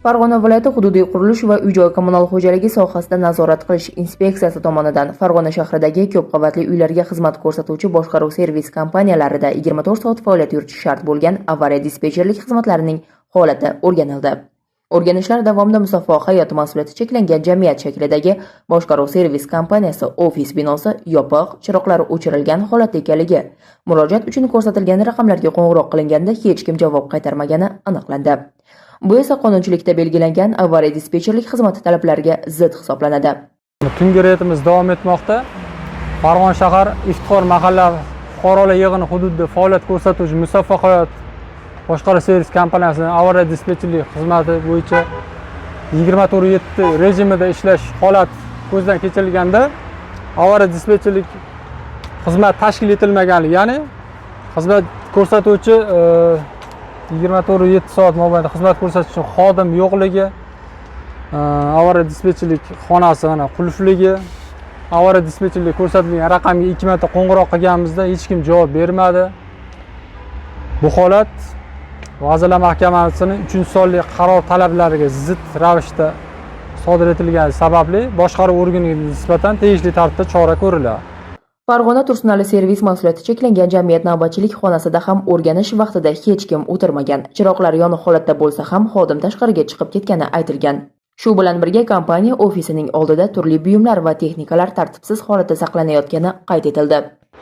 Farg'ona viloyati hududiy qurilish va uy-joy kommunal xo'jaligi sohasida nazorat qilish inspeksiyasi tomonidan Farg'ona shahridagi ko'p qavatli uylarga xizmat ko'rsatuvchi boshqaruv servis kompaniyalarida 24 soat faoliyat yuritishi shart bo'lgan avariya dispetcherlik xizmatlarining holati o'rganildi. O'rganishlar davomida Musaffo hayot mas'uliyati cheklangan jamiyat shaklidagi boshqaruv servis kompaniyasi ofis binosi yopiq, chiroqlari o'chirilgan holatda ekanligi, murojaat uchun ko'rsatilgan raqamlarga qo'ng'iroq qilinganda hech kim javob qaytarmagani aniqlandi. Bu esa qonunchilikda belgilangan avariya dispetcherlik xizmati talablariga zid hisoblanadi. Tungi reydimiz davom etmoqda. Farg'ona shahar Iftixor mahalla fuqarolar yig'ini hududida faoliyat ko'rsatuvchi Musaffo hayot boshqaruv servis kompaniyasining avariya dispetcherlik xizmati bo'yicha 24/7 rejimida ishlash holati ko'zdan kechirilganda avariya dispetcherlik xizmat tashkil etilmaganligi, ya'ni xizmat ko'rsatuvchi 24/7 soat mobaynida xizmat ko'rsatish uchun xodim yo'qligi, avariya dispetcherlik xonasi qulfligi, avariya dispetcherlik ko'rsatilgan raqamga 2 marta qo'ng'iroq qilganimizda hech kim javob bermadi. Bu holat Vazirlar Mahkamasining 3-sonli qaror talablariga zid ravishda sodir etilgani sababli boshqaruv organiga nisbatan tegishli tartibda chora ko'riladi. Farg'ona Tursunali servis mas'uliyati cheklangan jamiyat navbatchilik xonasida ham o'rganish vaqtida hech kim o'tirmagan. Chiroqlar yoniq holatda bo'lsa ham xodim tashqariga chiqib ketgani aytilgan. Shu bilan birga kompaniya ofisining oldida turli buyumlar va texnikalar tartibsiz holatda saqlanayotgani qayd etildi.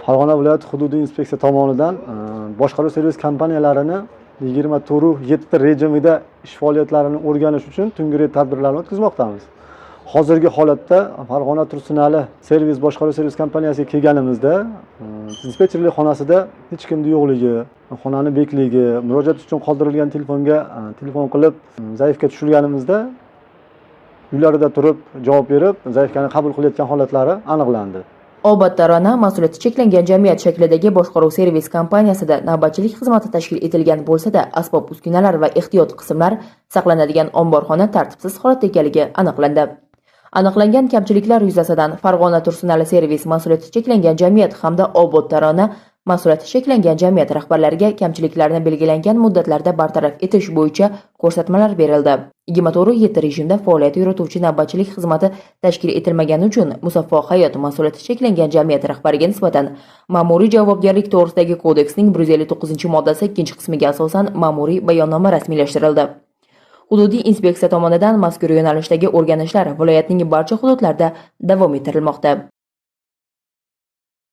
Farg'ona viloyati hududiy inspeksiya tomonidan boshqaruv servis kompaniyalarini 24/7 rejimida ish faoliyatlarini o'rganish uchun tungi reyd tadbirlarini o'tkazmoqdamiz. Hozirgi holatda Farg'ona Tursunali servis boshqaruv servis kompaniyasiga kelganimizda dispetcherlik xonasida hech kimning yo'qligi, xonani bekligi, murojaat uchun qoldirilgan telefonga telefon qilib zaifga tushirganimizda uylarida turib javob berib, zaifkani qabul qilayotgan holatlari aniqlandi. Obod Tarona mas'uliyati cheklangan jamiyat shaklidagi boshqaruv servis kompaniyasida navbatchilik xizmati tashkil etilgan bo'lsa-da, asbob-uskunalar va ehtiyot qismlar saqlanadigan omborxona tartibsiz holatda ekanligi aniqlandi. Aniqlangan kamchiliklar yuzasidan Farg'ona Tursunali servis mas'uliyati cheklangan jamiyat hamda Obod Tarona mas'uliyati cheklangan jamiyat rahbarlariga kamchiliklarni belgilangan muddatlarda bartaraf etish bo'yicha ko'rsatmalar berildi. 24/7 rejimda faoliyat yurituvchi navbatchilik xizmati tashkil etilmagani uchun Musaffo hayot mas'uliyati cheklangan jamiyat rahbariga nisbatan ma'muriy javobgarlik to'g'risidagi kodeksning 159-moddasi 2-qismiga asosan ma'muriy bayonnoma rasmiylashtirildi. Hududiy inspeksiya tomonidan mazkur yo'nalishdagi o'rganishlar viloyatning barcha hududlarida davom ettirilmoqda.